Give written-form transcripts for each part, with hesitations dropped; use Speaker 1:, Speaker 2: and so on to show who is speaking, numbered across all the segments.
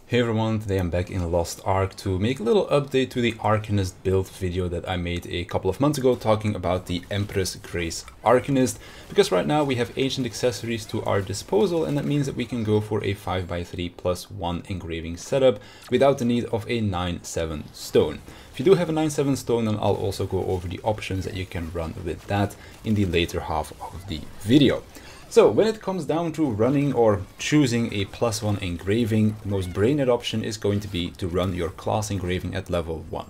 Speaker 1: Hey everyone, today I'm back in Lost Ark to make a little update to the Arcanist build video that I made a couple of months ago talking about the Empress Arcanist, because right now we have ancient accessories to our disposal, and that means that we can go for a 5x3+1 engraving setup without the need of a 9/7 stone. If you do have a 9/7 stone, then I'll also go over the options that you can run with that in the later half of the video. So when it comes down to running or choosing a +1 engraving, the most brained option is going to be to run your class engraving at level 1.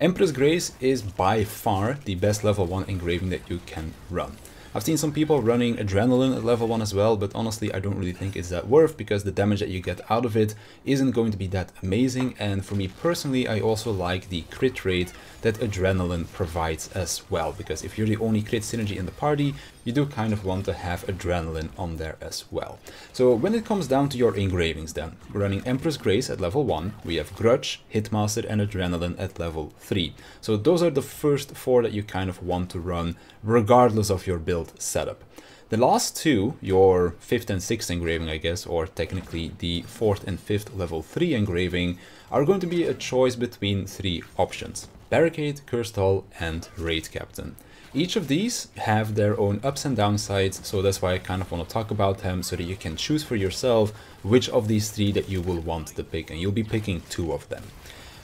Speaker 1: Empress Grace is by far the best level 1 engraving that you can run. I've seen some people running Adrenaline at level 1 as well, but honestly I don't really think it's that worth, because the damage that you get out of it isn't going to be that amazing, and for me personally I also like the crit rate that Adrenaline provides as well, because if you're the only crit synergy in the party, you do kind of want to have Adrenaline on there as well. So when it comes down to your engravings then, we're running Empress Grace at level 1, we have Grudge, Hitmaster and Adrenaline at level 3. So those are the first 4 that you kind of want to run regardless of your build setup. The last 2, your 5th and 6th engraving I guess, or technically the 4th and 5th level 3 engraving, are going to be a choice between 3 options: Barricade, Kirstal and Raid Captain. Each of these have their own ups and downsides, so that's why I kind of want to talk about them so that you can choose for yourself which of these 3 that you will want to pick, and you'll be picking 2 of them.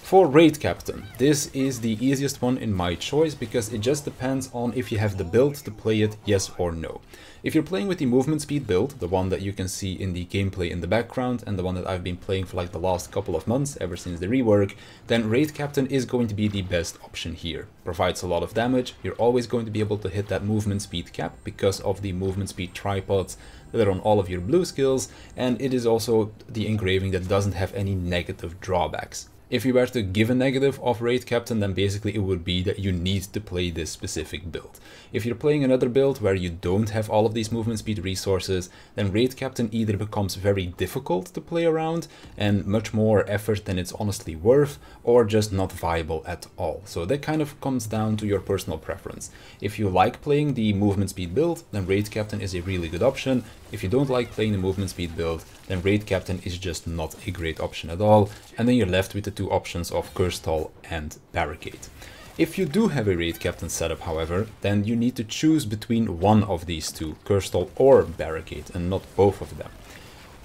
Speaker 1: For Raid Captain, this is the easiest one in my choice, because it just depends on if you have the build to play it, yes or no. If you're playing with the movement speed build, the one that you can see in the gameplay in the background and the one that I've been playing for like the last couple of months ever since the rework, then Raid Captain is going to be the best option here. Provides a lot of damage, you're always going to be able to hit that movement speed cap because of the movement speed tripods that are on all of your blue skills, and it is also the engraving that doesn't have any negative drawbacks. If you were to give a negative of Raid Captain, then basically it would be that you need to play this specific build. If you're playing another build where you don't have all of these movement speed resources, then Raid Captain either becomes very difficult to play around and much more effort than it's honestly worth, or just not viable at all. So that kind of comes down to your personal preference. If you like playing the movement speed build, then Raid Captain is a really good option. If you don't like playing the movement speed build, then Raid Captain is just not a great option at all, and then you're left with the 2 options of Kirstal and Barricade. If you do have a Raid Captain setup, however, then you need to choose between one of these 2, Kirstal or Barricade, and not both of them.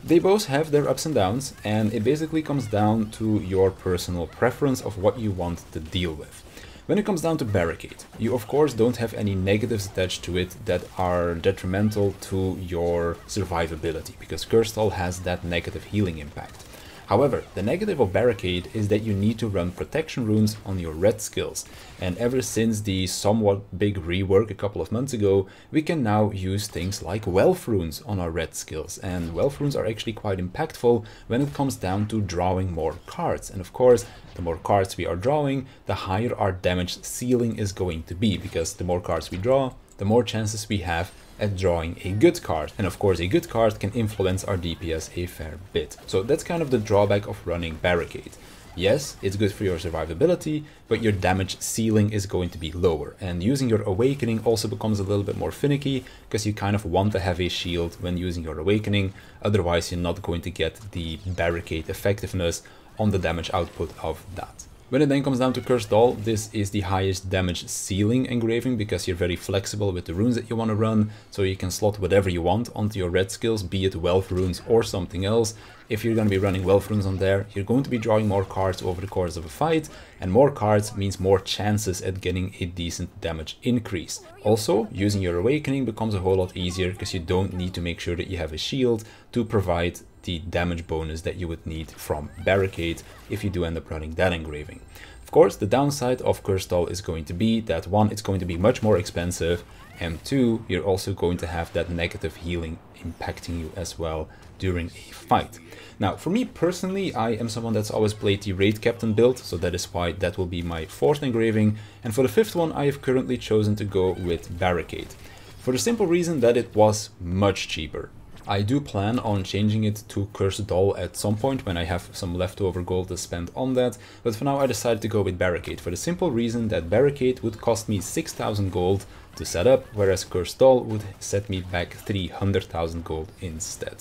Speaker 1: They both have their ups and downs, and it basically comes down to your personal preference of what you want to deal with. When it comes down to Barricade, you of course don't have any negatives attached to it that are detrimental to your survivability, because Kirstal has that negative healing impact. However, the negative of Barricade is that you need to run protection runes on your red skills, and ever since the somewhat big rework a couple of months ago, we can now use things like wealth runes on our red skills, and wealth runes are actually quite impactful when it comes down to drawing more cards. And of course, the more cards we are drawing, the higher our damage ceiling is going to be, because the more cards we draw, the more chances we have at drawing a good card. And of course a good card can influence our DPS a fair bit. So that's kind of the drawback of running Barricade. Yes, it's good for your survivability, but your damage ceiling is going to be lower. And using your Awakening also becomes a little bit more finicky, because you kind of want to have a shield when using your Awakening, otherwise you're not going to get the Barricade effectiveness on the damage output of that. When it then comes down to Kirstal, this is the highest damage ceiling engraving, because you're very flexible with the runes that you want to run, so you can slot whatever you want onto your red skills, be it wealth runes or something else. If you're going to be running wealth runes on there, you're going to be drawing more cards over the course of a fight, and more cards means more chances at getting a decent damage increase. Also, using your Awakening becomes a whole lot easier, because you don't need to make sure that you have a shield to provide the damage bonus that you would need from Barricade if you do end up running that engraving. Of course, the downside of Kirstal is going to be that 1, it's going to be much more expensive, and 2, you're also going to have that negative healing impacting you as well during a fight. Now, for me personally, I am someone that's always played the Raid Captain build, so that is why that will be my 4th engraving, and for the 5th one I have currently chosen to go with Barricade, for the simple reason that it was much cheaper. I do plan on changing it to Kirstal at some point when I have some leftover gold to spend on that, but for now I decided to go with Barricade, for the simple reason that Barricade would cost me 6,000 gold to set up, whereas Kirstal would set me back 300,000 gold instead.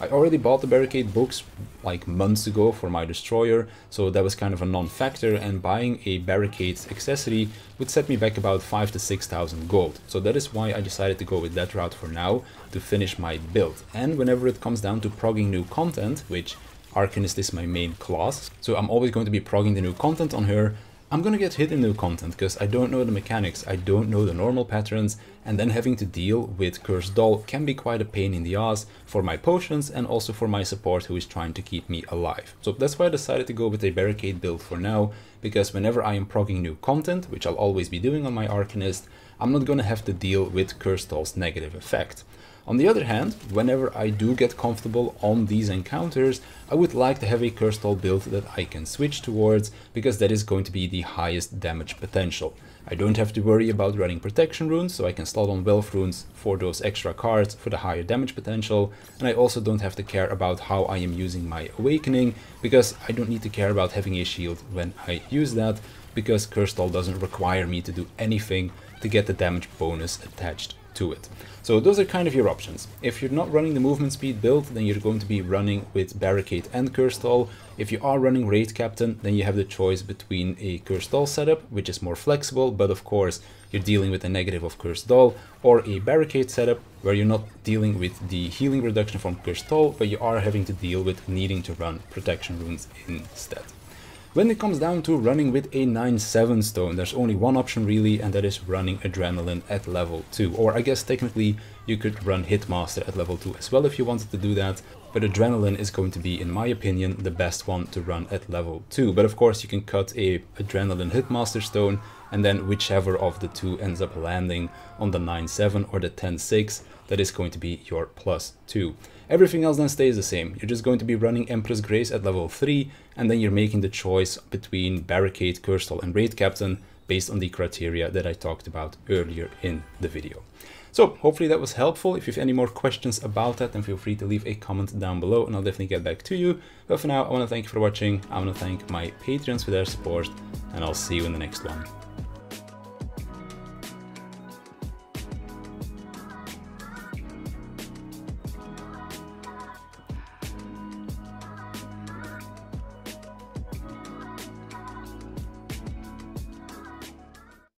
Speaker 1: I already bought the Barricade books like months ago for my destroyer, so that was kind of a non-factor, and buying a Barricade accessory would set me back about 5,000 to 6,000 gold. So that is why I decided to go with that route for now to finish my build. And whenever it comes down to progging new content, which Arcanist is my main class, so I'm always going to be progging the new content on her, I'm gonna get hit in new content because I don't know the mechanics, I don't know the normal patterns, and then having to deal with Kirstal can be quite a pain in the ass for my potions and also for my support who is trying to keep me alive. So that's why I decided to go with a Barricade build for now, because whenever I am progging new content, which I'll always be doing on my Arcanist, I'm not gonna have to deal with Kirstal's negative effect. On the other hand, whenever I do get comfortable on these encounters, I would like to have a Kirstal build that I can switch towards, because that is going to be the highest damage potential. I don't have to worry about running protection runes, so I can slot on wealth runes for those extra cards for the higher damage potential, and I also don't have to care about how I am using my awakening, because I don't need to care about having a shield when I use that, because Kirstal doesn't require me to do anything to get the damage bonus attached to it. So those are kind of your options. If you're not running the movement speed build, then you're going to be running with Barricade and Kirstal. If you are running Raid Captain, then you have the choice between a Kirstal setup, which is more flexible, but of course you're dealing with the negative of Kirstal, or a Barricade setup, where you're not dealing with the healing reduction from Kirstal, but you are having to deal with needing to run protection runes instead. When it comes down to running with a 9/7 stone, there's only one option really, and that is running Adrenaline at level 2. Or I guess technically you could run Hitmaster at level 2 as well if you wanted to do that, but Adrenaline is going to be, in my opinion, the best one to run at level 2. But of course you can cut a Adrenaline Hitmaster stone, and then whichever of the two ends up landing on the 9/7 or the 10/6, that is going to be your +2. Everything else then stays the same. You're just going to be running Empress Grace at level 3, and then you're making the choice between Barricade, Kirstal and Raid Captain based on the criteria that I talked about earlier in the video. So hopefully that was helpful. If you have any more questions about that, then feel free to leave a comment down below and I'll definitely get back to you. But for now, I want to thank you for watching. I want to thank my Patreons for their support, and I'll see you in the next one.